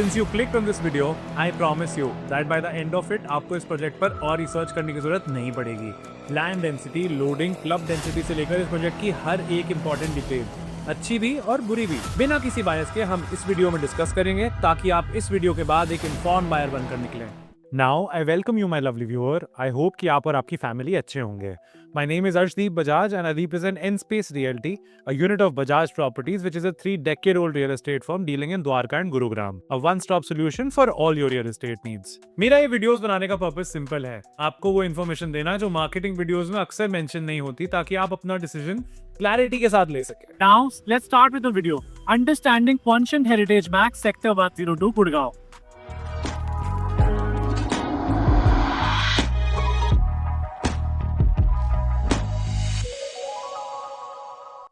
Since you clicked on this video, I promise you that by the end of it आपको इस project पर और research करने की जरूरत नहीं पड़ेगी। Land density, loading, club density से लेकर इस प्रोजेक्ट की हर एक इंपॉर्टेंट डिटेल, अच्छी भी और बुरी भी, बिना किसी बायस के हम इस वीडियो में डिस्कस करेंगे ताकि आप इस वीडियो के बाद एक इन्फॉर्म बायर बनकर निकलें। Now I welcome you, my lovely viewer. I hope कि आप और आपकी फैमिली अच्छे होंगे। My name is Arshdeep Bajaj and I represent N-Space Realty, a unit of Bajaj Properties, which is a 3-decade-old real estate firm dealing in Dwarka and Gurugram, a one-stop solution for all your real estate needs. मेरा ये videos बनाने का purpose simple है, आपको वो information देना जो marketing videos में अक्सर मेंशन नहीं होती, ताकि आप अपना डिसीजन क्लैरिटी के साथ ले सकें। Now let's start with the video. Understanding Quotient Heritage Max Sector 102 Gurgaon.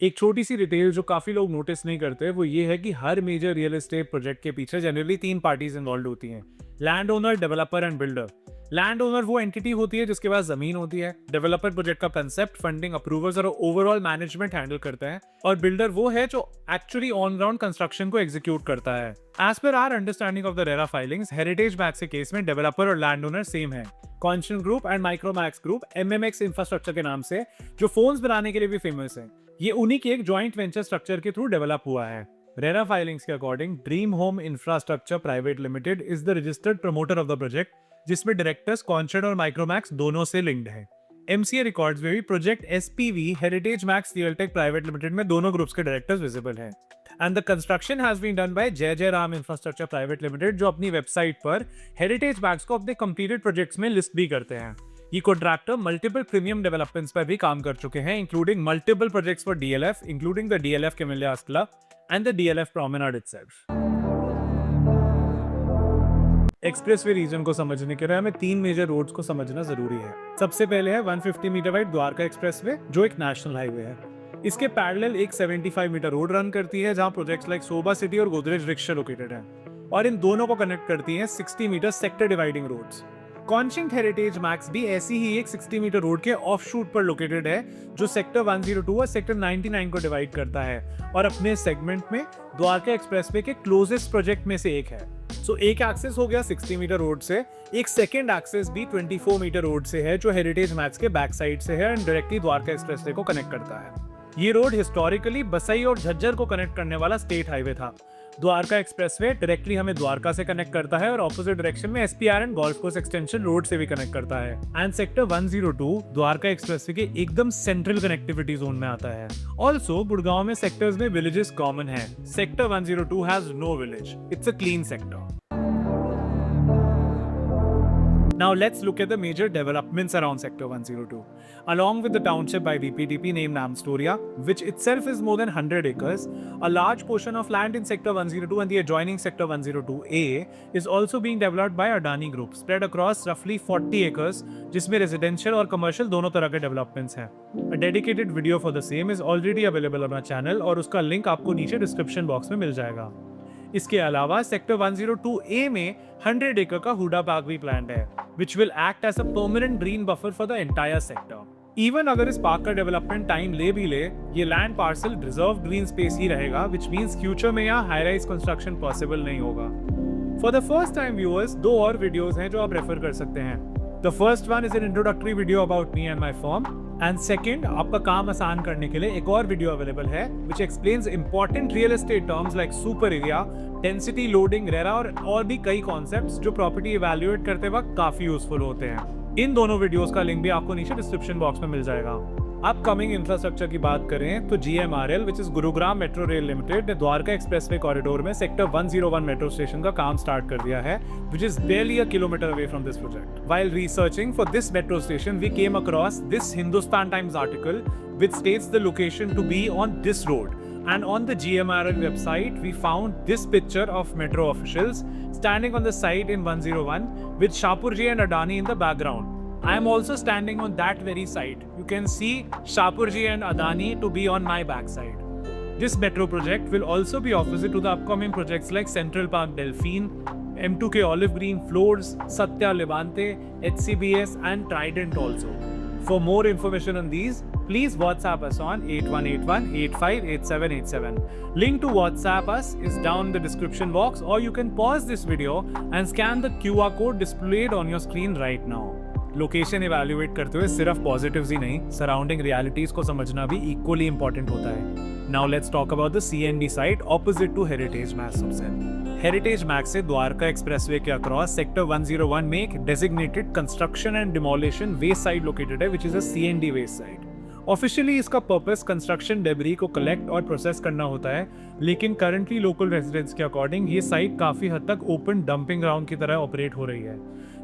एक छोटी सी डिटेल जो काफी लोग नोटिस नहीं करते वो ये है कि हर मेजर रियल एस्टेट प्रोजेक्ट के पीछे जनरली 3 पार्टीज इन्वॉल्व होती हैं, land owner, developer and builder. Land owner वो एंटिटी होती है जिसके पास जमीन होती है, डेवलपर प्रोजेक्ट का कंसेप्ट, फंडिंग, अप्रूवल्स और ओवरऑल मैनेजमेंट हैंडल करता है, और बिल्डर वो है जो एक्चुअली ऑन ग्राउंड कंस्ट्रक्शन को एग्जीक्यूट करता है। As per our understanding of the RERA filings, Heritage Max के केस में डेवलपर और लैंड ओनर सेम है। Conscient group and Micromax group MMX infrastructure के नाम से जो फोन्स बनाने के लिए भी फेमस है, ये उन्हीं के एक जॉइंट वेंचर स्ट्रक्चर के थ्रू डेवलप हुआ है। रेरा फाइलिंग्स के according dream home infrastructure private limited is the registered promoter of the project, जिसमें डायरेक्टर्स क्वेंशन और माइक्रोमैक्स दोनों से लिंक्ड है। MCA रिकॉर्ड्स में भी project SPV Heritage Max Realtech private limited में दोनों ग्रुप्स के डायरेक्टर्स विजिबल हैं। And the construction has been done by Jai Jai Ram infrastructure private limited, जो अपनी वेबसाइट पर हेरिटेज मैक्स को अपने कंप्लीटेड प्रोजेक्ट्स में लिस्ट भी करते हैं। ये कॉन्ट्रैक्टर मल्टीपल प्रीमियम डेवलपमेंट्स पर भी काम कर चुके हैं, including multiple projects for DLF, including the DLF Camellias Club and the DLF Promenade itself। Expressway region को समझने के लिए हमें 3 मेजर रोड्स को समझना जरूरी है। सबसे पहले है 150 मीटर वाइड द्वारका एक्सप्रेसवे, जो एक नेशनल हाईवे है। इसके पैरेलल एक 75 मीटर रोड रन करती है, जहां प्रोजेक्ट्स लाइक सोबा सिटी और गोदरेज रिक्शा लोकेटेड है, और इन दोनों को कनेक्ट करती है 60 meter sector dividing roads. Conscient Heritage Max भी ऐसी ही एक 60 मीटर रोड के ऑफ शूट पर लोकेटेड है, जो सेक्टर 102 और सेक्टर 99 को डिवाइड करता है, और अपने सेगमेंट में द्वारका एक्सप्रेसवे के क्लोजेस्ट प्रोजेक्ट में से एक है। सो एक एक्सेस हो गया 60 मीटर रोड से, एक सेकेंड एक्सेस भी 24 मीटर रोड से है, जो हेरिटेज मैक्स के बैक साइड से है एंड डायरेक्टली द्वारका एक्सप्रेसवे को कनेक्ट करता है। ये रोड हिस्टोरिकली बसई और झज्जर को कनेक्ट करने वाला स्टेट हाईवे था। द्वारका एक्सप्रेसवे डायरेक्टली हमें द्वारका से कनेक्ट करता है और ऑपोजिट डायरेक्शन में SPR and golf course extension road से भी कनेक्ट करता है। एंड सेक्टर 102 द्वारका एक्सप्रेसवे के एकदम सेंट्रल कनेक्टिविटी जोन में आता है। ऑल्सो गुड़गांव में सेक्टर्स में विलेजेस कॉमन है। Sector 102 has no village, it's a clean sector. Now let's look at the major developments around Sector 102. Along with the township by DPDP named Namstoria, which itself is more than 100 acres, a large portion of land in Sector 102 and the adjoining Sector 102A is also being developed by Adani Group, spread across roughly 40 acres, जिसमें residential और commercial दोनों तरह के developments हैं। A dedicated video for the same is already available on our channel, और उसका link आपको नीचे description box में मिल जाएगा। इसके अलावा सेक्टर 102A में 100 एकड़ का हुडा पार्क भी प्लान्ड है, which will act as a permanent green buffer for the entire sector. Even अगर इस पार्क का डेवलपमेंट टाइम ले भी ले, ये land parcel reserve green space ही रहेगा, which means फ्यूचर में यहाँ हाई राइज कंस्ट्रक्शन पॉसिबल नहीं होगा। For the first time viewers, 2 और वीडियोस हैं जो आप रेफर कर सकते हैं। The first one is an introductory video about me and my firm, and second, आपका काम आसान करने के लिए एक और वीडियो अवेलेबल है which explains important real estate terms like super area, density, loading, RERA और भी कई कॉन्सेप्ट्स जो प्रॉपर्टी इवैल्यूएट करते वक्त काफी यूजफुल होते हैं। इन दोनों वीडियोस का लिंक भी आपको नीचे डिस्क्रिप्शन बॉक्स में मिल जाएगा। अपकमिंग इंफ्रास्ट्रक्चर की बात करें तो GMRL, which is Gurugram metro rail limited, ने द्वारका एक्सप्रेसवे कॉरिडोर में सेक्टर 101 मेट्रो स्टेशन का काम स्टार्ट कर दिया है, which is barely a kilometer away from this project. While researching for this metro station, we came across this Hindustan Times article which states the location to be on this road. And on the GMRL website, we found this picture of metro officials standing on the site in 101 with Shapurji and Adani in the background. I am also standing on that very site. You can see Shapurji and Adani to be on my backside. This metro project will also be opposite to the upcoming projects like Central Park Delphine, M2K Olive Green Floors, Satya Levante, HCBS and Trident also. For more information on these, please WhatsApp us on 8181-858787. Link to WhatsApp us is down in the description box, or you can pause this video and scan the QR code displayed on your screen right now. Location evaluate करते हुए सिर्फ positives ही नहीं, surrounding realities को समझना भी equally important होता है। Now let's talk about the CND site opposite to Heritage Max subsale. Heritage Max से द्वारका एक्सप्रेसवे के अक्रॉस सेक्टर 101 में एक designated construction and demolition waste site located है, which is a CND waste site. Officially इसका purpose construction debris को collect और process करना होता है, लेकिन करंटली लोकल रेजिडेंट्स के अकॉर्डिंग ये साइट काफी हद तक ओपन डंपिंग ग्राउंड की तरह ऑपरेट हो रही है,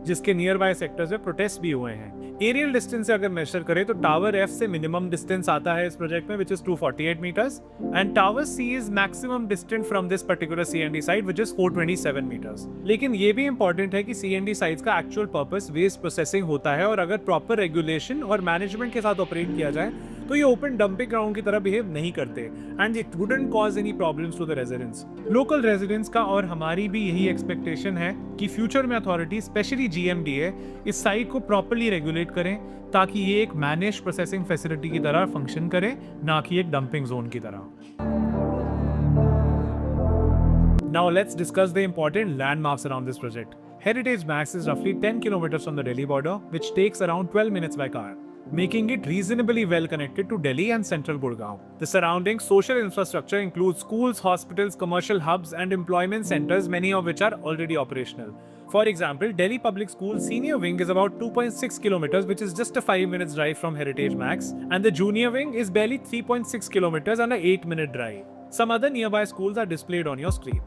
जिसके नियर बाय सेक्टर्स में प्रोटेस्ट भी हुए हैं। एरियल डिस्टेंस से अगर मेजर करें तो टावर F से मिनिमम डिस्टेंस आता है इस प्रोजेक्ट में, which is 248 metres, and tower C is maximum distant from this particular CND site, which is 427 metres. लेकिन ये भी इंपॉर्टेंट है कि CND साइट्स का एक्चुअल पर्पस वेस्ट प्रोसेसिंग होता है, और अगर प्रॉपर रेगुलेशन और मैनेजमेंट के साथ ऑपरेट किया जाए तो ये ओपन डंपिंग ग्राउंड की तरह बिहेव नहीं करते, and it wouldn't cause any problems to the residents. Local residents का और हमारी भी यही एक्सपेक्टेशन है कि फ्यूचर में अथॉरिटी स्पेशली GMDA इस साइट को प्रॉपर्ली रेगुलेट करें, ताकि ये एक मैनेज प्रोसेसिंग फैसिलिटी की तरह फंक्शन करे, ना कि एक डंपिंग जोन की तरह। Now let's discuss the important landmarks around this project. Heritage Max is roughly 10 kilometers from the Delhi border, which takes around 12 minutes by car, making it reasonably well connected to Delhi and central Gurgaon. The surrounding social infrastructure includes schools, hospitals, commercial hubs, and employment centers, many of which are already operational. For example, Delhi Public School Senior Wing is about 2.6 kilometers, which is just a 5 minutes drive from Heritage Max, and the Junior Wing is barely 3.6 kilometers and a 8-minute drive. Some other nearby schools are displayed on your screen.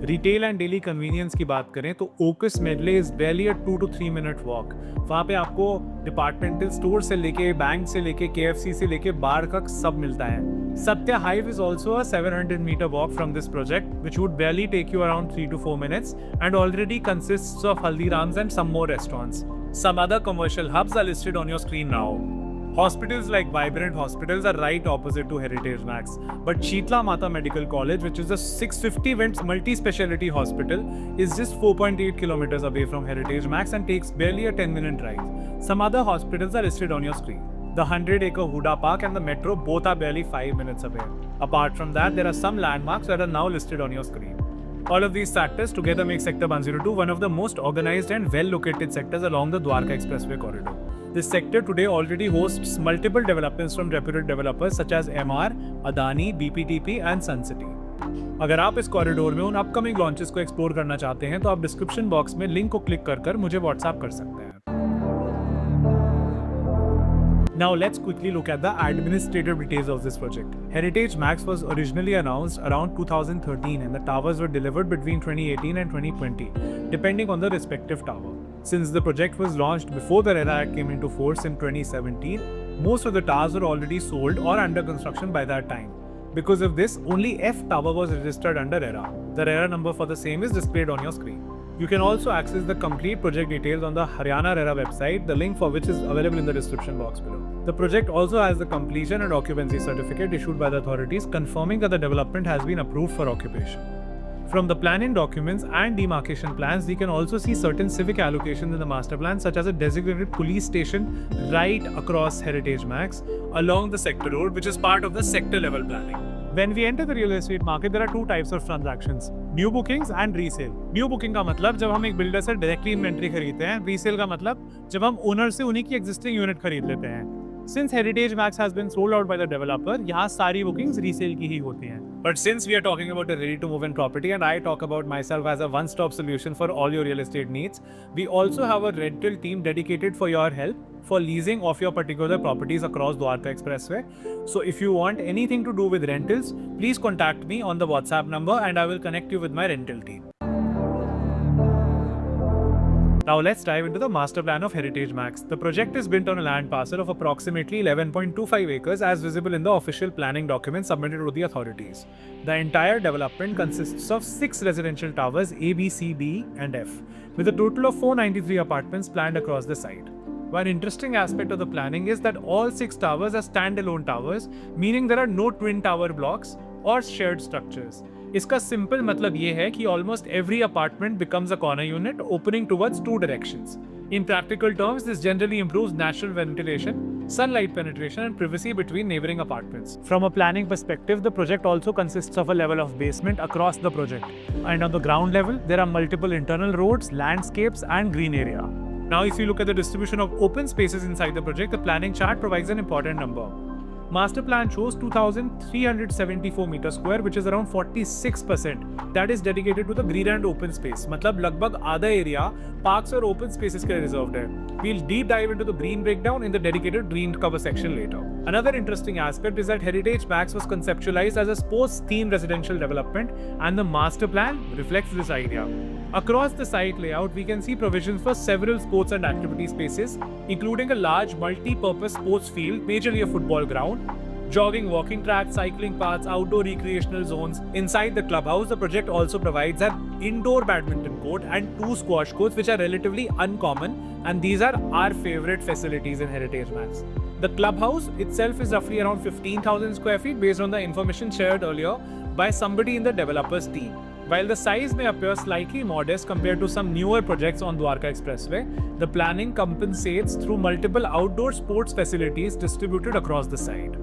Retail and daily convenience की बात करें तो ओकस medley is barely a 2 to 3 minute walk. वहाँ पे आपको departmental store से लेके बैंक से लेके KFC से लेके बार तक सब मिलता है। Satya hive is also a 700 meter walk from this project, which would barely take you around 3 to 4 minutes and already consists of Haldirams and some more restaurants. Some other commercial hubs are listed on your screen now. Hospitals like Vibrant Hospitals are right opposite to Heritage Max, but Sheetla Mata Medical College, which is a 650-bed multi-speciality hospital, is just 4.8 kilometers away from Heritage Max and takes barely a 10-minute drive. Some other hospitals are listed on your screen. The 100-acre Huda Park and the metro both are barely 5 minutes away. Apart from that, there are some landmarks that are now listed on your screen. All of these factors together make Sector 102 one of the most organized and well-located sectors along the Dwarka Expressway corridor. This sector today already hosts multiple developments from reputed developers such as MR, Adani, BPTP and Sun City. अगर आप इस corridor में उन upcoming launches को explore करना चाहते हैं तो आप डिस्क्रिप्शन बॉक्स में लिंक को क्लिक कर मुझे व्हाट्सएप कर सकते हैं। Now let's quickly look at the administrative details of this project. Heritage Max was originally announced around 2013 and the towers were delivered between 2018 and 2020, depending on the respective tower. Since the project was launched before the RERA Act came into force in 2017, most of the towers were already sold or under construction by that time. Because of this, only F tower was registered under RERA. The RERA number for the same is displayed on your screen. You can also access the complete project details on the Haryana RERA website, the link for which is available in the description box below. The project also has the completion and occupancy certificate issued by the authorities confirming that the development has been approved for occupation. From the planning documents and demarcation plans, we can also see certain civic allocations in the master plan, such as a designated police station right across Heritage Max along the sector road, which is part of the sector level planning. When we enter the real estate market, there are two types of transactions: new bookings and resale. New booking का मतलब जब हम एक builder से directly inventory खरीदते हैं, resale का मतलब जब हम ओनर से उन्हीं की एग्जिस्टिंग यूनिट खरीद लेते हैं। Since Heritage Max has been sold out by the developer, यहाँ सारी bookings resale की ही होती हैं। But since we are talking about a ready-to-move-in property, and I talk about myself as a one-stop solution for all your real estate needs, we also have a rental team dedicated for your help for leasing of your particular properties across Dwarka Expressway. So if you want anything to do with rentals, please contact me on the WhatsApp number and I will connect you with my rental team. Now let's dive into the master plan of Heritage Max. The project is built on a land parcel of approximately 11.25 acres as visible in the official planning documents submitted to the authorities. The entire development consists of 6 residential towers A, B, C, D and F, with a total of 493 apartments planned across the site. One interesting aspect of the planning is that all 6 towers are standalone towers, meaning there are no twin tower blocks or shared structures. इसका simple मतलब ये है कि almost every apartment becomes a corner unit opening towards 2 directions. In practical terms, this generally improves natural ventilation sunlight penetration and privacy between neighboring apartments. From a planning perspective, the project also consists of a level of basement across the project. And on the ground level, there are multiple internal roads, landscapes and green area. Now, if you look at the distribution of open spaces inside the project, the planning chart provides an important number. Master plan shows 2,374 meter square, which is around 46%. That is dedicated to the green and open space. मतलब लगभग आधा area parks और open spaces के लिए reserved है. We'll deep dive into the green breakdown in the dedicated green cover section later. Another interesting aspect is that Heritage Max was conceptualized as a sports-themed residential development, and the master plan reflects this idea. Across the site layout, we can see provisions for several sports and activity spaces, including a large multi-purpose sports field, majorly a football ground, jogging, walking tracks, cycling paths, outdoor recreational zones. Inside the clubhouse, the project also provides an indoor badminton court and 2 squash courts, which are relatively uncommon, and these are our favorite facilities in Heritage Max. The clubhouse itself is roughly around 15,000 square feet based on the information shared earlier by somebody in the developers team. While the size may appear slightly modest compared to some newer projects on Dwarka Expressway, the planning compensates through multiple outdoor sports facilities distributed across the site.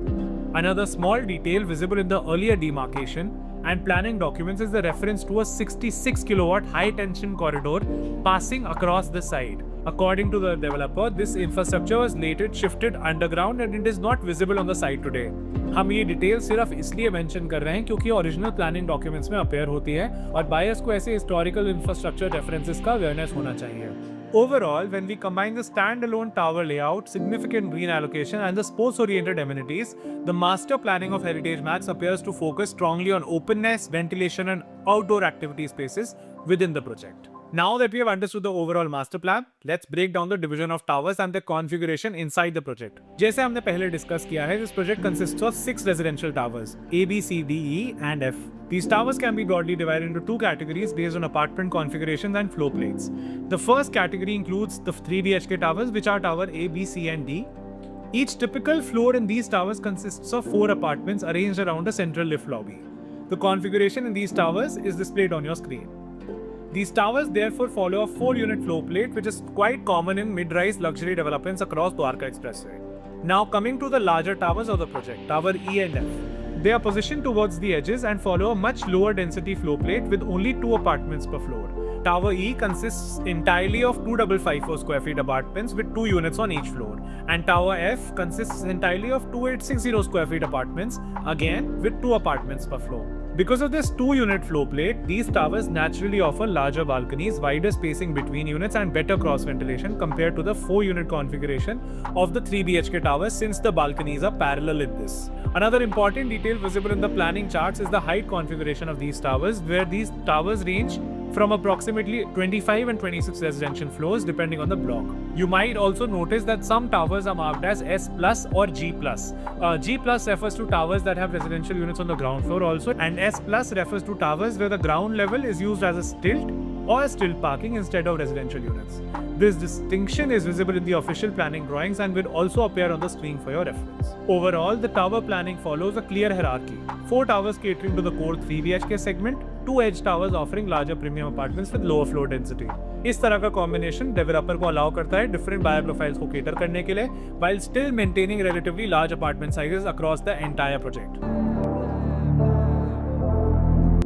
Another small detail visible in the earlier demarcation and planning documents is the reference to a 66 kilowatt high tension corridor passing across the site. According to the developer, this infrastructure was later shifted underground and it is not visible on the site today. हम ये detail सिर्फ इसलिए mention कर रहे हैं क्योंकि original planning documents में appear होती है और बायर्स को ऐसे हिस्टोरिकल इंफ्रास्ट्रक्चर रेफरेंसेस का अवेयरनेस होना चाहिए. Overall, when we combine the standalone tower layout, significant green allocation, and the sports-oriented amenities, the master planning of Heritage Max appears to focus strongly on openness, ventilation, and outdoor activity spaces within the project. Now that we have understood the overall master plan, let's break down the division of towers and their configuration inside the project. जैसे हमने पहले discuss किया है, this project consists of 6 residential towers, A, B, C, D, E, and F. These towers can be broadly divided into 2 categories based on apartment configurations and floor plates. The first category includes the 3 BHK towers, which are tower A, B, C, and D. Each typical floor in these towers consists of 4 apartments arranged around a central lift lobby. The configuration in these towers is displayed on your screen. These towers therefore follow a 4-unit floor plate, which is quite common in mid-rise luxury developments across Dwarka Expressway. Now coming to the larger towers of the project, Tower E and F. They are positioned towards the edges and follow a much lower density floor plate with only 2 apartments per floor. Tower E consists entirely of 2,554 square feet apartments with 2 units on each floor. And Tower F consists entirely of 2,860 square feet apartments, again with 2 apartments per floor. Because of this 2-unit floor plate, these towers naturally offer larger balconies, wider spacing between units and better cross ventilation compared to the 4-unit configuration of the 3 BHK towers since the balconies are parallel in this. Another important detail visible in the planning charts is the height configuration of these towers, where these towers range from approximately 25 and 26 residential floors depending on the block. You might also notice that some towers are marked as S plus or G plus. G plus refers to towers that have residential units on the ground floor also, and S plus refers to towers where the ground level is used as a stilt or stilt parking instead of residential units. This distinction is visible in the official planning drawings and will also appear on the screen for your reference. Overall, the tower planning follows a clear hierarchy. 4 towers catering to the core 3 BHK segment, 2 edge towers offering larger premium apartments with lower floor density. इस तरह का combination developer को allow करता है different buyer profiles को cater करने के लिए, while still maintaining relatively large apartment sizes across the entire project.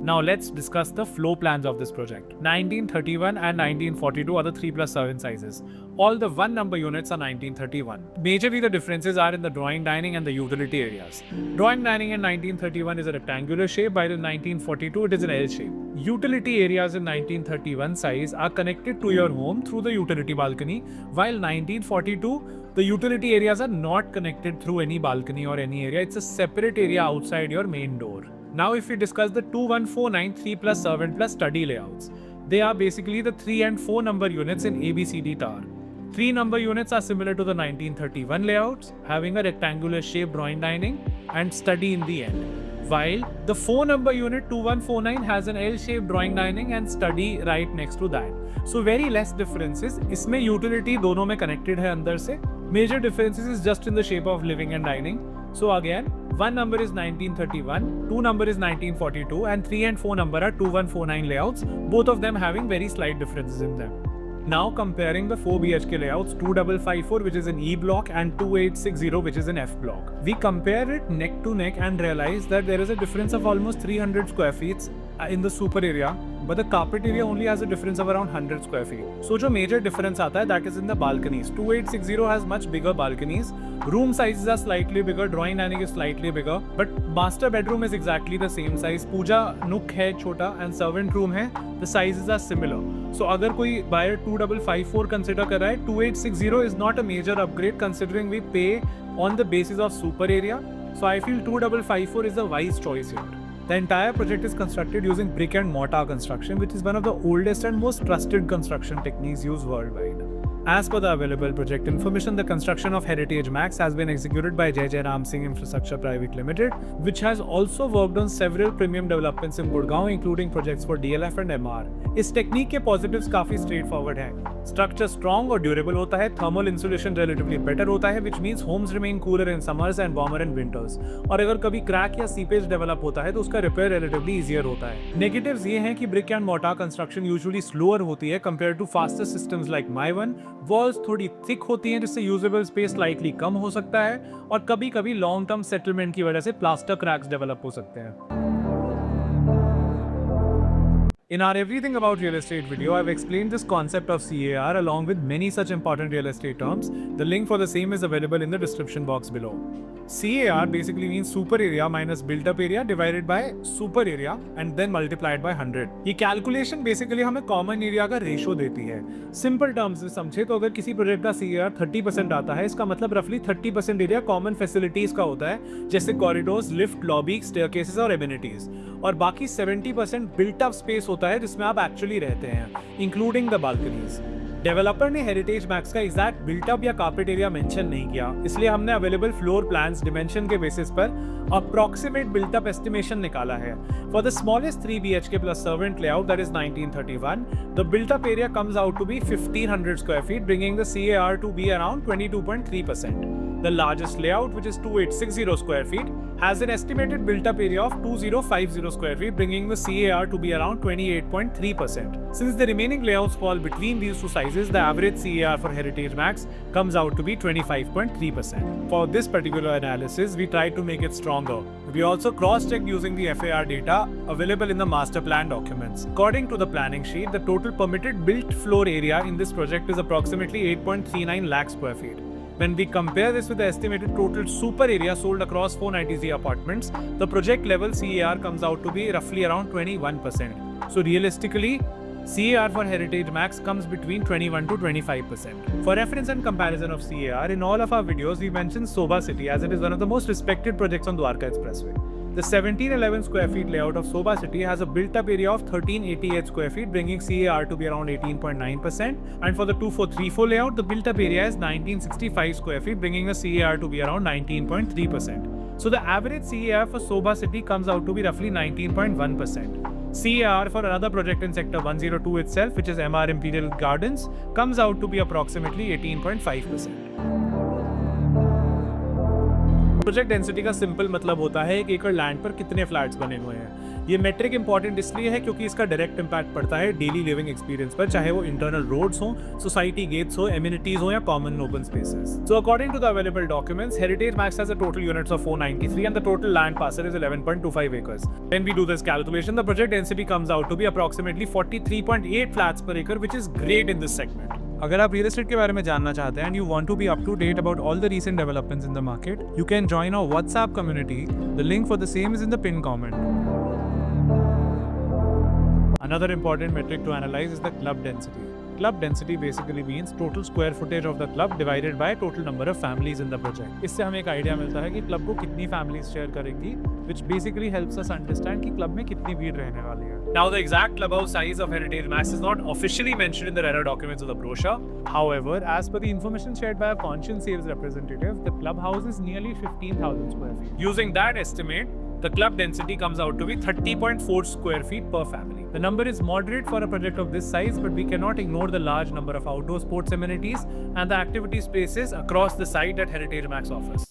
Now let's discuss the floor plans of this project. 1931 and 1942 are the 3+7 sizes. All the 1 number units are 1931. Majorly the differences are in the drawing dining and the utility areas. Drawing dining in 1931 is a rectangular shape, while in 1942 it is an L shape. Utility areas in 1931 size are connected to your home through the utility balcony, while 1942 the utility areas are not connected through any balcony or any area. It's a separate area outside your main door. Now if we discuss the 2149 3+7 plus study layouts, they are basically the 3 and 4 number units in ABCD tower. 3 number units are similar to the 1931 layouts, having a rectangular shaped drawing dining and study in the end. While the 4 number unit 2149 has an L-shaped drawing dining and study right next to that. So very less differences. इसमें utility दोनों में connected है अंदर से. Major differences is just in the shape of living and dining. So again, 1 number is 1931, 2 number is 1942, and 3 and 4 number are 2149 layouts, both of them having very slight differences in them. Now comparing the 4 BHK layouts 2554 which is in E block and 2860 which is in F block. We compare it neck to neck and realize that there is a difference of almost 300 square feet in the super area, but the carpet area only has a difference of around 100 square feet. So जो major difference आता है that is in the balconies. 2860 has much bigger balconies. Room sizes are slightly bigger, drawing dining is slightly bigger, but master bedroom is exactly the same size. Puja nook है छोटा and servant room है. The sizes are similar. So अगर कोई buyer 2554 consider कर रहा है, 2860 is not a major upgrade considering we pay on the basis of super area. So I feel 2554 is a wise choice here. The entire project is constructed using brick and mortar construction, which is one of the oldest and most trusted construction techniques used worldwide. As per the available project information, the construction of Heritage Max has been executed by Jai Jai Ram Singh Infrastructure Private Limited, which has also worked on several premium developments in Gurgaon, including projects for DLF and MR. इस technique के positives काफी straightforward हैं। Structure strong और durable होता है, thermal insulation relatively better होता है, which means homes remain cooler in summers and warmer in winters. और अगर कभी क्रैक या सीपेज डेवलप होता है तो उसका रिपेयर रिलेटिवली इजियर होता है। नेगेटिव्स ये हैं कि brick and mortar construction usually slower होती है compare to faster systems like Mivan. Walls थोड़ी थिक होती हैं जिससे यूजेबल स्पेस स्लाइटली कम हो सकता है, और कभी कभी लॉन्ग टर्म सेटलमेंट की वजह से प्लास्टर क्रैक्स डेवलप हो सकते हैं। In our Everything About Real Estate video, I've explained this concept of CAR along with many such important real estate terms. The link for the same is available in the description box below. CAR basically means super area minus built up area divided by super area and then multiplied by 100. ये calculation basically हमें common area का ratio देती है। Simple terms में समझे तो अगर किसी प्रोजेक्ट का CAR 30% आता है, इसका मतलब roughly 30% एरिया common facilities का होता है, जैसे corridors, lift, lobby, staircases और amenities, और बाकी 70% built up space होता है जिसमें आप एक्चुअली रहते हैं, इंक्लूडिंग द बालकनीज। डेवलपर ने हेरिटेज मैक्स का एग्जैक्ट बिल्टअप या कार्पेट एरिया मेंशन नहीं किया, इसलिए हमने अवेलेबल फ्लोर प्लान्स डिमेंशन के बेसिस पर अप्रॉक्सीमेट बिल्टअप एस्टिमेशन निकाला है। For the smallest 3 BHK plus servant layout, that is 1931, the built-up area comes out to be 1500 square feet, bringing the CAR to be around 22.3%. The largest layout, which is 2860 square feet, has an estimated built-up area of 2050 square feet, bringing the CAR to be around 28.3%. Since the remaining layouts fall between these two sizes, the average CAR for Heritage Max comes out to be 25.3%. For this particular analysis, we tried to make it stronger. We also cross-checked using the FAR data available in the master plan documents. According to the planning sheet, the total permitted built floor area in this project is approximately 8.39 lakh square feet. When we compare this with the estimated total super area sold across 493 apartments, the project level CAR comes out to be roughly around 21%. So realistically, CAR for Heritage Max comes between 21 to 25%. For reference and comparison of CAR, in all of our videos, we mentioned Sobha City as it is one of the most respected projects on Dwarka Expressway. The 1711 square feet layout of Sobha City has a built-up area of 1388 square feet, bringing CAR to be around 18.9%. And for the 2434 layout, the built-up area is 1965 square feet, bringing the CAR to be around 19.3%. So the average CAR for Sobha City comes out to be roughly 19.1%. CAR for another project in Sector 102 itself, which is MR Imperial Gardens, comes out to be approximately 18.5%. Project density का simple मतलब होता है एक एकड़ land पर कितने flats बने हुए हैं। ये मेट्रिक इंपॉर्टेंट इसलिए है क्योंकि इसका डायरेक्ट इंपैक्ट पड़ता है डेली लिविंग एक्सपीरियंस पर, चाहे वो इंटरनल रोड्स हो, सोसाइटी गेट्स हो, एमिनिटीज हो या common open spaces. So according to the available documents, Heritage Max has a total units of 493 and the total land parcel is 11.25 acres. When we do this calculation, the project density comes out to be approximately 43.8 flats per acre, which is great in this segment. अगर आप real estate के बारे में जानना चाहते हैं and you want to be up to date about all the recent developments in the market, you can join our WhatsApp community. The link for the same is in the pin comment. Another important metric to analyze is the club density. Club density basically means total square footage of the club divided by total number of families in the project. इससे हमें एक idea मिलता है कि club को कितनी families share करेंगी, which basically helps us understand कि क्लब में कितनी भीड़ रहने वाली है. Now the exact clubhouse size of Heritage Max is not officially mentioned in the RERA documents of the brochure. However, as per the information shared by a conscience sales representative, the clubhouse is nearly 15,000 square feet. Using that estimate, the club density comes out to be 30.4 square feet per family. The number is moderate for a project of this size, but we cannot ignore the large number of outdoor sports amenities and the activity spaces across the site that Heritage Max offers.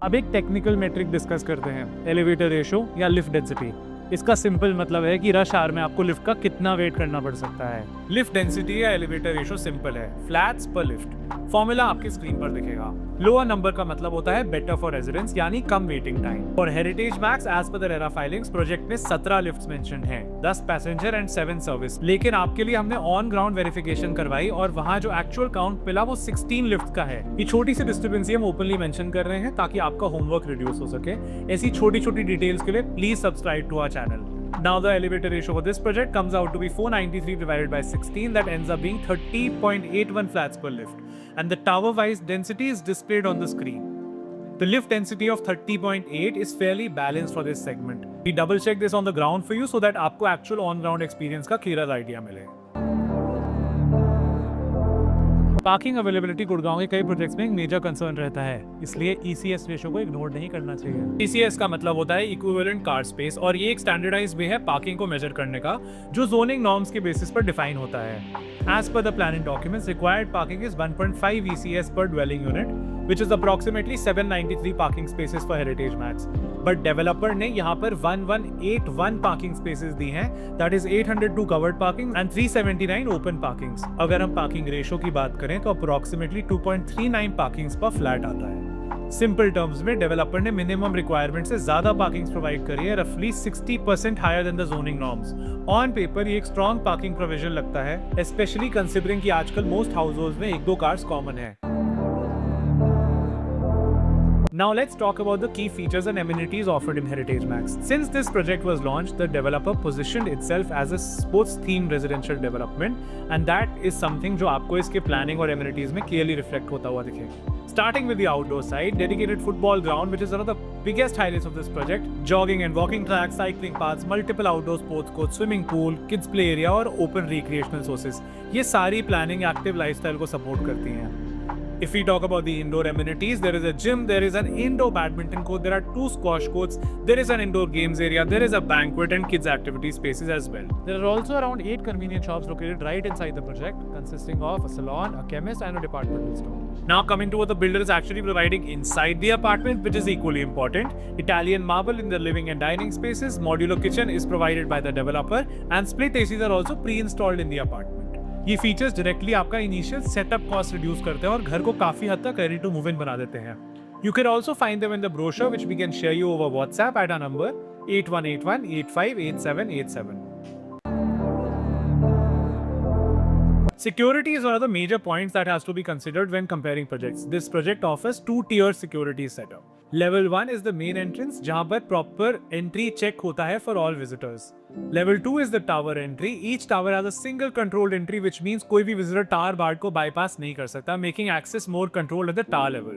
अब एक technical metric discuss करते हैं, elevator ratio या lift density. इसका simple मतलब है कि rush our में आपको लिफ्ट का कितना वेट करना पड़ सकता है। लिफ्ट डेंसिटी या एलिवेटर रेशो सिंपल है, फ्लैट्स पर लिफ्ट। फॉर्मूला आपके स्क्रीन पर दिखेगा। लोअर नंबर का मतलब होता है बेटर फॉर रेजिडेंस, यानी कम वेटिंग टाइम। और Heritage Max as per the RERA filings project में 17 लिफ्ट्स मेंशन हैं, 10 पैसेंजर एंड 7 सर्विस। लेकिन आपके लिए हमने ऑन ग्राउंड वेरिफिकेशन करवाई और वहां जो एक्चुअल काउंट मिला वो 16 लिफ्ट का है। ये छोटी सी डिस्टर्बेंसी हम ओपनली मेंशन कर रहे हैं ताकि आपका होमवर्क रिड्यूस हो सके। ऐसी छोटी छोटी डिटेल्स के लिए please subscribe to our channel. Now the elevator ratio for this project comes out to be 493 divided by 16, that ends up being 30.81 flats per lift, and the tower wise density is displayed on the screen. The lift density of 30.8 is fairly balanced for this segment. We double check this on the ground for you so that आपको actual on ground experience का clearer idea मिले। Parking availability Gurgaon के कई projects में एक major concern रहता है, इसलिए ECS रेशो को इग्नोर नहीं करना चाहिए। ECS का मतलब होता है इक्विवेलेंट कार स्पेस, और ये एक स्टैंडर्डाइज्ड वे है पार्किंग को मेजर करने का, जो जोनिंग नॉर्म्स के बेसिस पर डिफाइन होता है। As per the planning documents, required parking is 1.5 ECS per dwelling unit, which is approximately 793 parking spaces for Heritage Max. But developer ने यहाँ पर 1181 parking spaces दी हैं, that is 802 covered parking and 379 open parkings. अगर हम parking ratio की बात करें तो approximately 2.39 parkings per flat आता है। सिंपल टर्म्स में डेवलपर ने मिनिमम रिक्वायरमेंट से ज्यादा पार्किंग प्रोवाइड करी है, रफली 60% higher than the zoning norms. On paper ये एक स्ट्रॉन्ग पार्किंग प्रोविजन लगता है, स्पेशली कंसिडरिंग कि आजकल मोस्ट हाउसहोल्ड्स में 1-2 कार्स कॉमन है। Now let's talk about the key features and amenities offered in Heritage Max. Since this project was launched, the developer positioned itself as a sports-themed residential development, and that is something जो आपको इसके planning और amenities में clearly reflect होता हुआ दिखेगा। Starting with the outdoor side, dedicated football ground, which is one of the biggest highlights of this project, jogging and walking tracks, cycling paths, multiple outdoor sports courts, swimming pool, kids play area और open recreational sources, ये सारी planning active lifestyle को support करती हैं। If we talk about the indoor amenities, there is a gym, there is an indoor badminton court, there are 2 squash courts, there is an indoor games area, there is a banquet and kids activity spaces as well. There are also around 8 convenient shops located right inside the project, consisting of a salon, a chemist and a departmental store. Now coming to what the builder is actually providing inside the apartment, which is equally important. Italian marble in the living and dining spaces, modular kitchen is provided by the developer, and split ACs are also pre-installed in the apartment. ये features directly आपका initial setup cost reduce करते हैं और घर को काफी हद तक रेडी टू मूव इन बना देते हैं। You can also find them in the brochure, which we can share you over WhatsApp at our number 8181858787. Security is one of the major points that has to be considered when comparing projects. This project offers 2-tier security setup. Level 1 is the main entrance, जहाँ पर proper entry check होता है for all visitors. Level 2 is the tower entry. Each tower has a single controlled entry, which means कोई भी visitor tower guard को bypass नहीं कर सकता, making access more controlled at the tower level.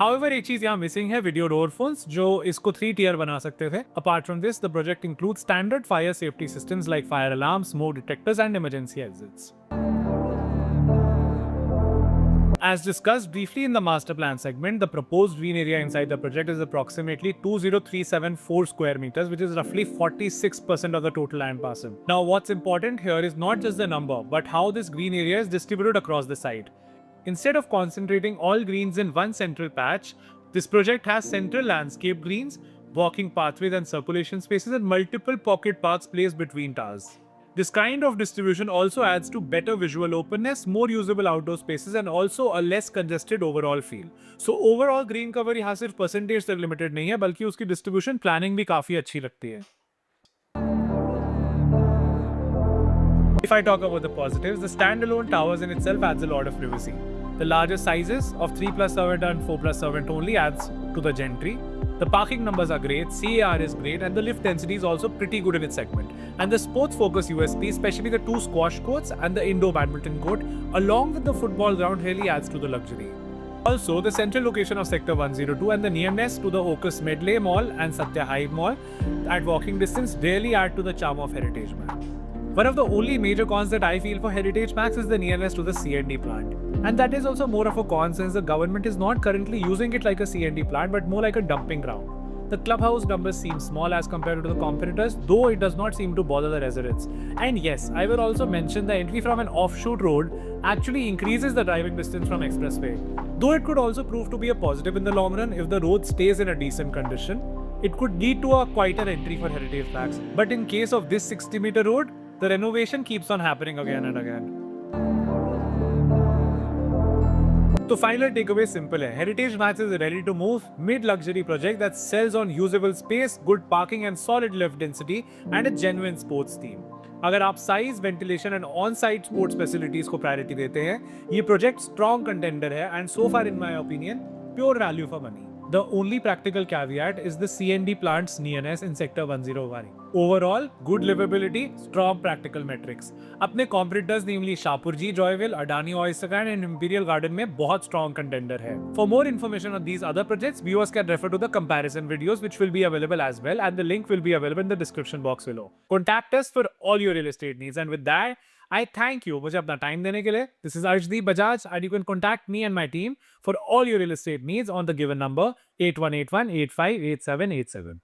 However, एक चीज यहाँ मिसिंग है, video door phones, जो इसको 3-tier बना सकते थे. Apart from this, the project includes standard fire safety systems like fire alarms, smoke detectors, and emergency exits. As discussed briefly in the master plan segment, the proposed green area inside the project is approximately 20374 square meters, which is roughly 46% of the total land parcel. Now, what's important here is not just the number, but how this green area is distributed across the site. Instead of concentrating all greens in one central patch, this project has central landscape greens, walking pathways and circulation spaces, and multiple pocket parks placed between towers. This kind of distribution also adds to better visual openness, more usable outdoor spaces, and also a less congested overall feel. So overall green cover यहाँ सिर्फ percentage तक limited नहीं है, बल्कि उसकी distribution planning भी काफी अच्छी लगती है। If I talk about the positives, the standalone towers in itself adds a lot of privacy. The larger sizes of 3+ servant and 4+ servant only adds to the gentry. The parking numbers are great, CAR is great, and the lift density is also pretty good in its segment. And the sports focus USP, especially the 2 squash courts and the indoor badminton court, along with the football ground, really adds to the luxury. Also, the central location of Sector 102 and the nearness to the Ocus Medley Mall and Satya Hive Mall at walking distance really add to the charm of Heritage Max. One of the only major cons that I feel for Heritage Max is the nearness to the C&D plant. And that is also more of a con since the government is not currently using it like a C&D plant but more like a dumping ground. The clubhouse numbers seem small as compared to the competitors, though it does not seem to bother the residents. And yes, I will also mention the entry from an offshoot road actually increases the driving distance from expressway. Though it could also prove to be a positive in the long run if the road stays in a decent condition. It could lead to a quieter entry for heritage tracks. But in case of this 60-meter road, the renovation keeps on happening again and again. तो final takeaway simple है. Heritage Max is ready to move mid luxury project that sells on usable space, good parking and solid lift density and a genuine sports theme. अगर आप size, ventilation and on site sports facilities को priority देते हैं, ये project strong contender है and so far in my opinion pure value for money. The only practical caveat is the CND plant's nearness in Sector 101. Overall, good livability, strong practical metrics. अपने competitors namely Shapurji, Joyville, Adani Oyster and Imperial Garden में बहुत strong contender है. For more information on these other projects, viewers can refer to the comparison videos which will be available as well, and the link will be available in the description box below. Contact us for all your real estate needs, and with that, I thank you मुझे अपना time देने के लिए. This is Arshdeep Bajaj and you can contact me and my team for all your real estate needs on the given number 8181858787.